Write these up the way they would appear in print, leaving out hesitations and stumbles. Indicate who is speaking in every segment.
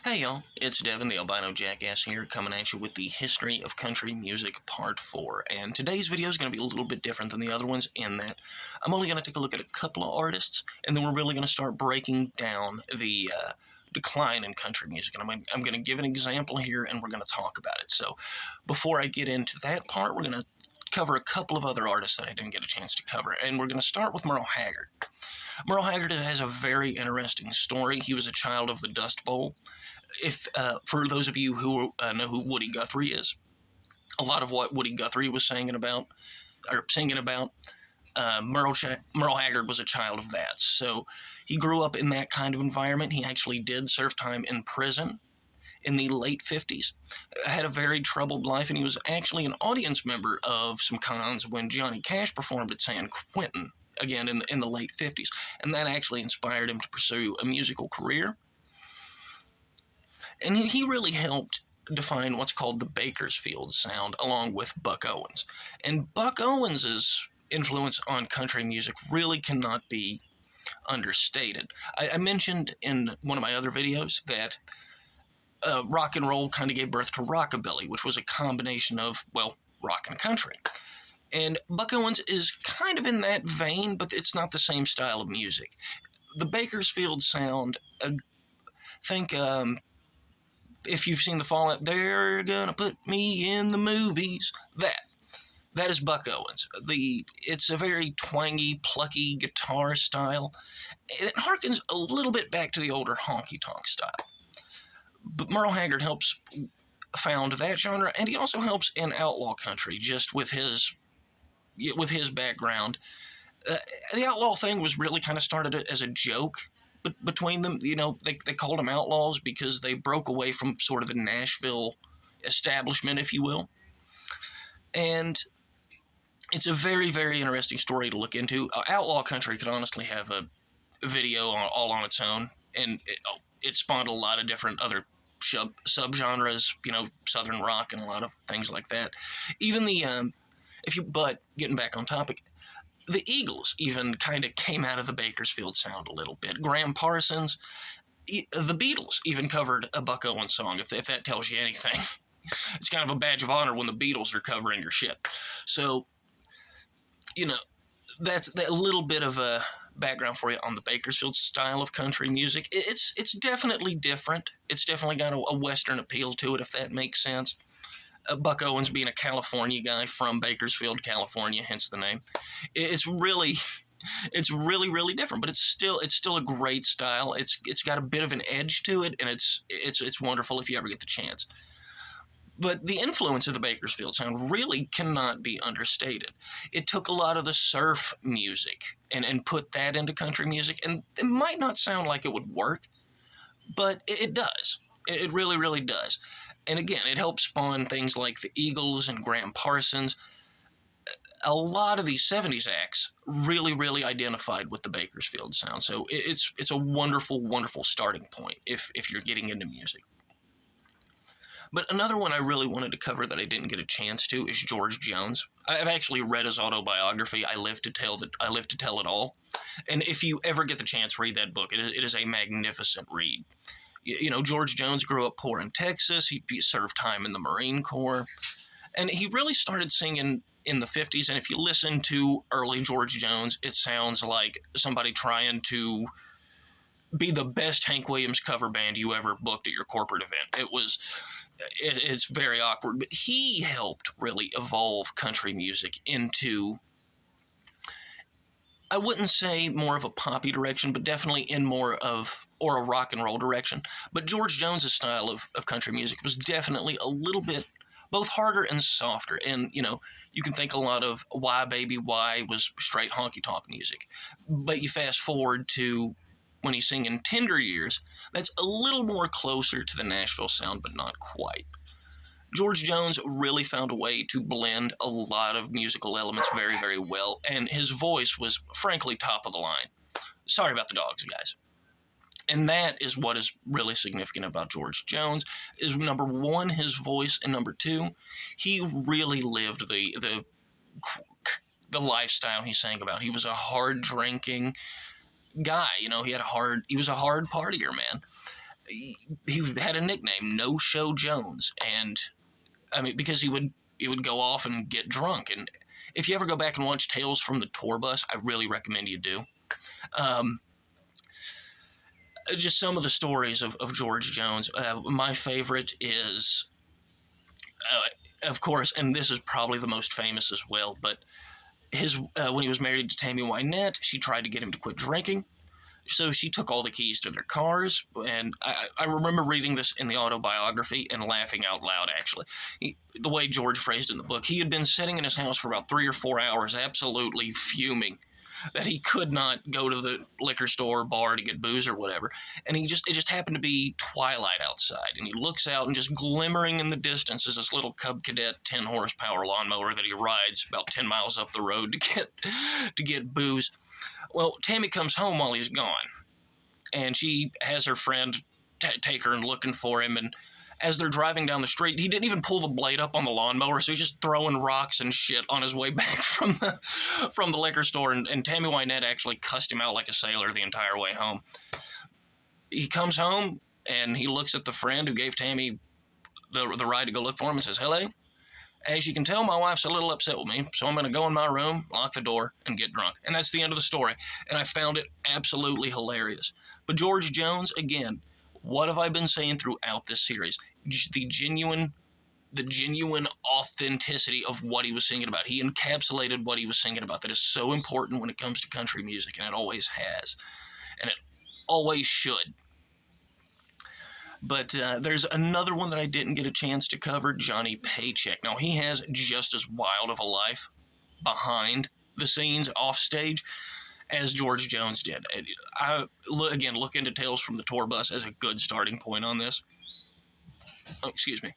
Speaker 1: Hey y'all, it's Devin the Albino Jackass here, coming at you with the History of Country Music Part 4. And today's video is going to be a little bit different than the other ones in that I'm only going to take a look at a couple of artists, and then we're really going to start breaking down the decline in country music. And I'm going to give an example here, and we're going to talk about it. So before I get into that part, we're going to cover a couple of other artists that I didn't get a chance to cover. And we're going to start with Merle Haggard. Merle Haggard has a very interesting story. He was a child of the Dust Bowl. If for those of you who know who Woody Guthrie is, a lot of what Woody Guthrie was singing about, Merle Haggard was a child of that. So he grew up in that kind of environment. He actually did serve time in prison in the late 50s, had a very troubled life, and he was actually an audience member of some cons when Johnny Cash performed at San Quentin, again in the late 50s, and that actually inspired him to pursue a musical career. And he really helped define what's called the Bakersfield sound, along with Buck Owens. And Buck Owens's influence on country music really cannot be understated. I mentioned in one of my other videos that rock and roll kind of gave birth to rockabilly, which was a combination of, well, rock and country. And Buck Owens is kind of in that vein, but it's not the same style of music. The Bakersfield sound, think if you've seen the Fallout, they're gonna put me in the movies. That is Buck Owens. It's a very twangy, plucky guitar style, and it harkens a little bit back to the older honky-tonk style. But Merle Haggard helps found that genre, and he also helps in outlaw country, just with his background. The outlaw thing was really kind of started as a joke between them. You know, they called them outlaws because they broke away from sort of the Nashville establishment, if you will. And it's a very, very interesting story to look into. Outlaw country could honestly have a video all on its own, and it spawned a lot of different other subgenres, you know, southern rock and a lot of things like that. Even but getting back on topic, the Eagles even kind of came out of the Bakersfield sound a little bit. Graham Parsons, the Beatles even covered a Buck Owens song, if that tells you anything. It's kind of a badge of honor when the Beatles are covering your shit. So, you know, that's that little bit of a background for you on the Bakersfield style of country music. It's definitely different. It's definitely got a Western appeal to it, if that makes sense. Buck Owens being a California guy from Bakersfield, California, hence the name. It's really, really different, but it's still a great style. It's got a bit of an edge to it, and it's wonderful if you ever get the chance. But the influence of the Bakersfield sound really cannot be understated. It took a lot of the surf music and put that into country music, and it might not sound like it would work, but it does. It really, really does. And again, it helped spawn things like the Eagles and Graham Parsons. A lot of these 70s acts really, really identified with the Bakersfield sound. So it's a wonderful, wonderful starting point if you're getting into music. But another one I really wanted to cover that I didn't get a chance to is George Jones. I've actually read his autobiography, I Live to Tell It All. And if you ever get the chance, read that book. It is a magnificent read. You know, George Jones grew up poor in Texas. He served time in the Marine Corps. And he really started singing in the 50s. And if you listen to early George Jones, it sounds like somebody trying to be the best Hank Williams cover band you ever booked at your corporate event. It's very awkward. But he helped really evolve country music into, I wouldn't say more of a poppy direction, but definitely in more of, or a rock and roll direction. But George Jones's style of country music was definitely a little bit both harder and softer. And, you know, you can think a lot of Why Baby Why was straight honky-tonk music. But you fast forward to when he's singing Tender Years, that's a little more closer to the Nashville sound, but not quite. George Jones really found a way to blend a lot of musical elements very, very well, and his voice was, frankly, top of the line. Sorry about the dogs, guys. And that is what is really significant about George Jones, is number one, his voice, and number two, he really lived the lifestyle he sang about. He was a hard-drinking guy, you know, he was a hard partier, man. he had a nickname, No Show Jones, and I mean because he would go off and get drunk. And if you ever go back and watch Tales from the Tour Bus, I really recommend you do. Um, just some of the stories of George Jones. My favorite is, of course, and this is probably the most famous as well, but his when he was married to Tammy Wynette, she tried to get him to quit drinking. So she took all the keys to their cars, and I remember reading this in the autobiography and laughing out loud, actually. The way George phrased it in the book, he had been sitting in his house for about 3 or 4 hours, absolutely fuming that he could not go to the liquor store or bar to get booze or whatever. And it just happened to be twilight outside, and he looks out, and just glimmering in the distance is this little Cub Cadet 10 horsepower lawnmower that he rides about 10 miles up the road to get booze. Well, Tammy comes home while he's gone, and she has her friend take her and looking for him. And as they're driving down the street, he didn't even pull the blade up on the lawnmower, so he's just throwing rocks and shit on his way back from the liquor store. And Tammy Wynette actually cussed him out like a sailor the entire way home. He comes home, and he looks at the friend who gave Tammy the ride to go look for him and says, "Hello. As you can tell, my wife's a little upset with me, so I'm going to go in my room, lock the door, and get drunk." And that's the end of the story. And I found it absolutely hilarious. But George Jones, again, what have I been saying throughout this series? The genuine authenticity of what he was singing about. He encapsulated what he was singing about. That is so important when it comes to country music, and it always has. And it always should. But there's another one that I didn't get a chance to cover, Johnny Paycheck. Now, he has just as wild of a life behind the scenes, off stage, as George Jones did. Again, look into Tales from the Tour Bus as a good starting point on this. Oh, excuse me.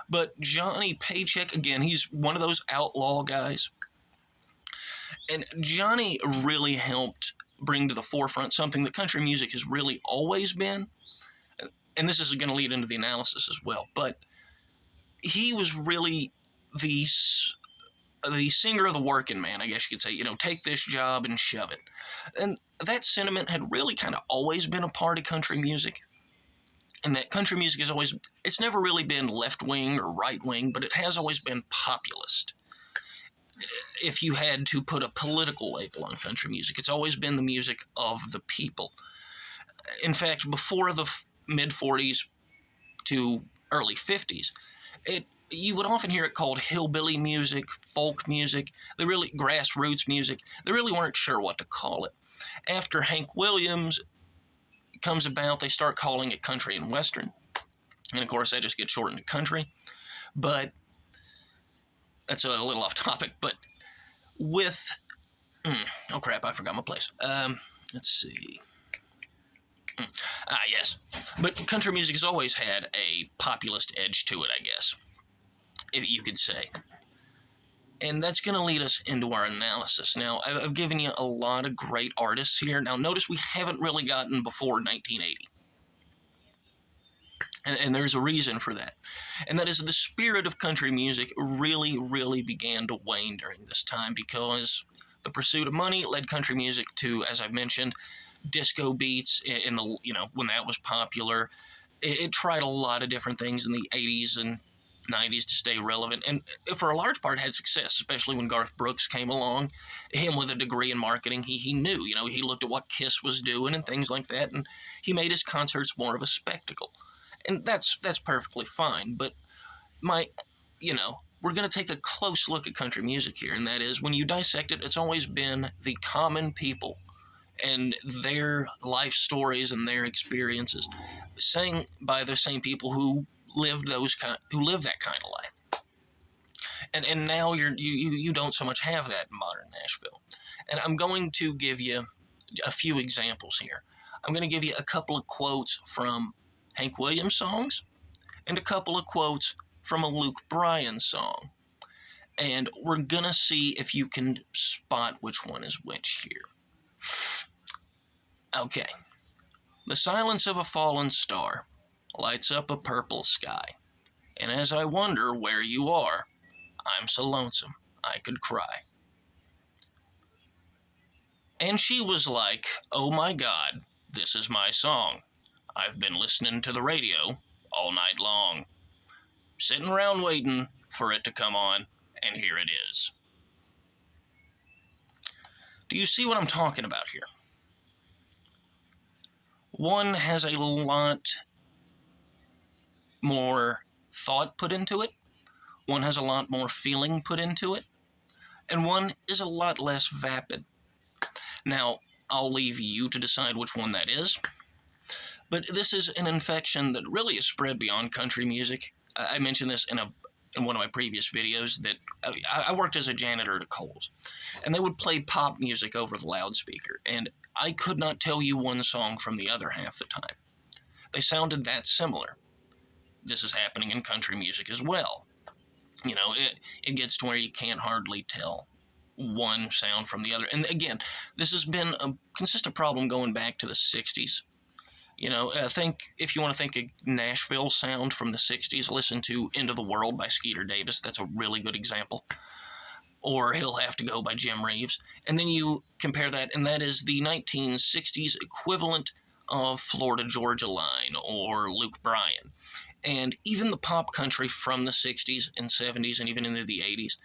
Speaker 1: But Johnny Paycheck, again, he's one of those outlaw guys. And Johnny really helped bring to the forefront something that country music has really always been. And this is going to lead into the analysis as well, but he was really the singer of the working man, I guess you could say. Take this job and shove it. And that sentiment had really kind of always been a part of country music. And that country music it's never really been left-wing or right-wing, but it has always been populist. If you had to put a political label on country music, it's always been the music of the people. In fact, before the mid-40s to early 50s, you would often hear it called hillbilly music, folk music, grassroots music. They really weren't sure what to call it. After Hank Williams comes about, they start calling it country and western. And of course, that just gets shortened to country. But that's a little off topic. But with... oh crap, I forgot my place. Let's see... yes. But country music has always had a populist edge to it, I guess, if you could say. And that's going to lead us into our analysis. Now, I've given you a lot of great artists here. Now, notice we haven't really gotten before 1980. And there's a reason for that. And that is the spirit of country music really, really began to wane during this time, because the pursuit of money led country music to, as I've mentioned, disco beats in the when that was popular. It tried a lot of different things in the 80s and 90s to stay relevant, and for a large part had success, especially when Garth Brooks came along. Him with a degree in marketing, he knew, he looked at what Kiss was doing and things like that, and he made his concerts more of a spectacle. And that's perfectly fine. But we're going to take a close look at country music here, and that is, when you dissect it, it's always been the common people and their life stories and their experiences, sang by the same people who live that kind of life. And now you don't so much have that in modern Nashville. And I'm going to give you a few examples here. I'm going to give you a couple of quotes from Hank Williams songs and a couple of quotes from a Luke Bryan song. And we're going to see if you can spot which one is which here. Okay. The silence of a fallen star lights up a purple sky, and as I wonder where you are, I'm so lonesome I could cry. And she was like, "Oh my God, this is my song. I've been listening to the radio all night long, sitting around waiting for it to come on, and here it is. Do you see what I'm talking about here? One has a lot more thought put into it, one has a lot more feeling put into it, and one is a lot less vapid. Now, I'll leave you to decide which one that is, but this is an infection that really is spread beyond country music. I mentioned this in one of my previous videos that I worked as a janitor at a Kohl's, and they would play pop music over the loudspeaker, and I could not tell you one song from the other half the time. They sounded that similar. This is happening in country music as well. You know, it gets to where you can't hardly tell one sound from the other. And again, this has been a consistent problem going back to the 60s. You know, if you want to think a Nashville sound from the 60s, listen to Into the World by Skeeter Davis. That's a really good example. Or He'll Have to Go by Jim Reeves. And then you compare that, and that is the 1960s equivalent of Florida Georgia Line or Luke Bryan. And even the pop country from the 60s and 70s and even into the 80s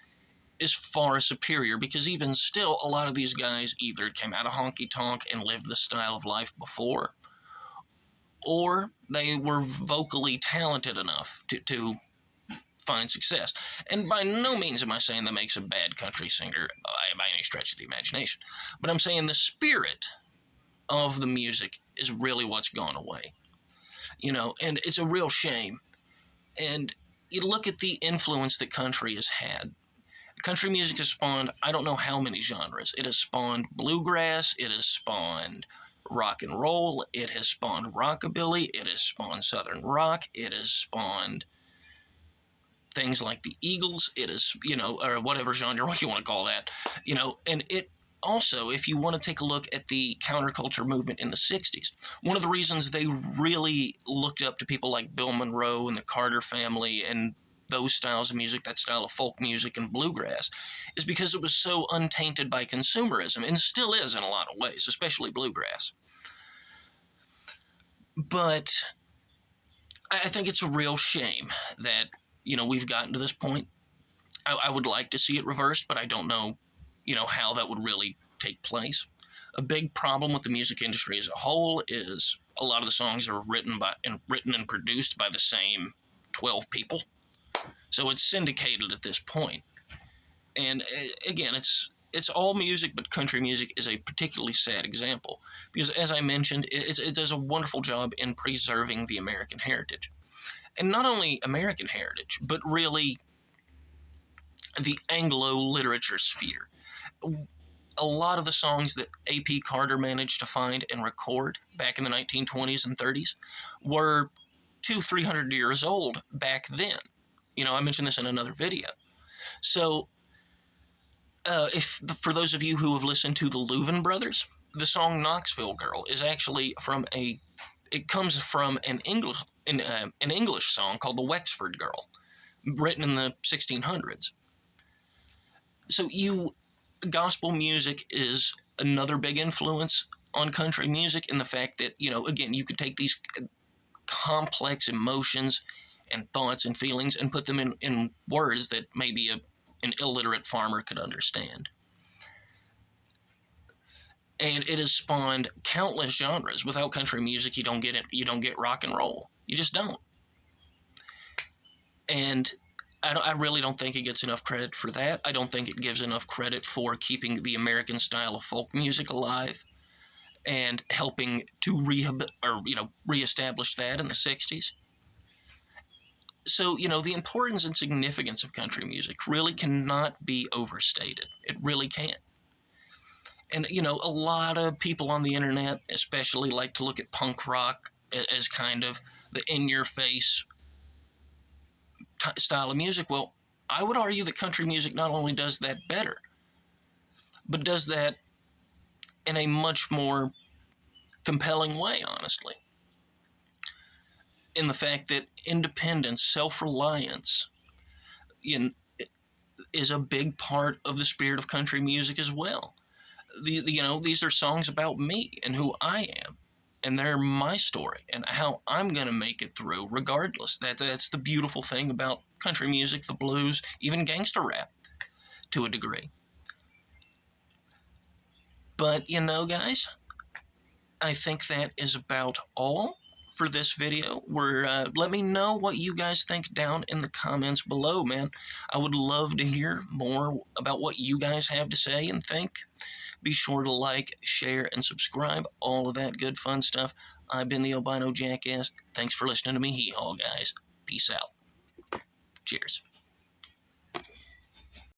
Speaker 1: is far superior, because even still, a lot of these guys either came out of honky-tonk and lived the style of life before, or they were vocally talented enough to find success. And by no means am I saying that makes a bad country singer by any stretch of the imagination, but I'm saying the spirit of the music is really what's gone away. You know, and it's a real shame. And you look at the influence that country has had. Country music has spawned I don't know how many genres. It has spawned bluegrass, it has spawned rock and roll, it has spawned rockabilly, it has spawned southern rock, it has spawned things like the Eagles, it is, you know, or whatever genre you want to call that, you know, and it also, if you want to take a look at the counterculture movement in the 60s, one of the reasons they really looked up to people like Bill Monroe and the Carter family and those styles of music, that style of folk music and bluegrass, is because it was so untainted by consumerism, and still is in a lot of ways, especially bluegrass. But I think it's a real shame that, you know, we've gotten to this point. I would like to see it reversed, but I don't know, you know, how that would really take place. A big problem with the music industry as a whole is a lot of the songs are written and produced by the same 12 people. So it's syndicated at this point. And again, it's all music, but country music is a particularly sad example because, as I mentioned, it does a wonderful job in preserving the American heritage. And not only American heritage, but really the Anglo literature sphere. A lot of the songs that A.P. Carter managed to find and record back in the 1920s and 30s were 200-300 years old back then. You know, I mentioned this in another video. So, for those of you who have listened to the Louvin Brothers, the song "Knoxville Girl" is actually it comes from an English song called "The Wexford Girl," written in the 1600s. So, gospel music is another big influence on country music in the fact that, you know, again, you could take these complex emotions and thoughts and feelings and put them in words that maybe an illiterate farmer could understand. And it has spawned countless genres. Without country music, you don't get rock and roll. You just don't. And I really don't think it gets enough credit for that. I don't think it gives enough credit for keeping the American style of folk music alive and helping to reestablish that in the 60s. So, you know, the importance and significance of country music really cannot be overstated. It really can't. And, you know, a lot of people on the internet especially like to look at punk rock as kind of the in-your-face style of music. Well, I would argue that country music not only does that better, but does that in a much more compelling way, honestly. In the fact that independence, self-reliance, is a big part of the spirit of country music as well. These are songs about me and who I am. and they're my story and how I'm going to make it through regardless. That's the beautiful thing about country music, the blues, even gangster rap to a degree. But you know, guys, I think that is about all for this video. Let me know what you guys think down in the comments below, man. I would love to hear more about what you guys have to say and think. Be sure to like, share, and subscribe. All of that good fun stuff. I've been the Albino Jackass. Thanks for listening to me hee-haw, guys. Peace out. Cheers.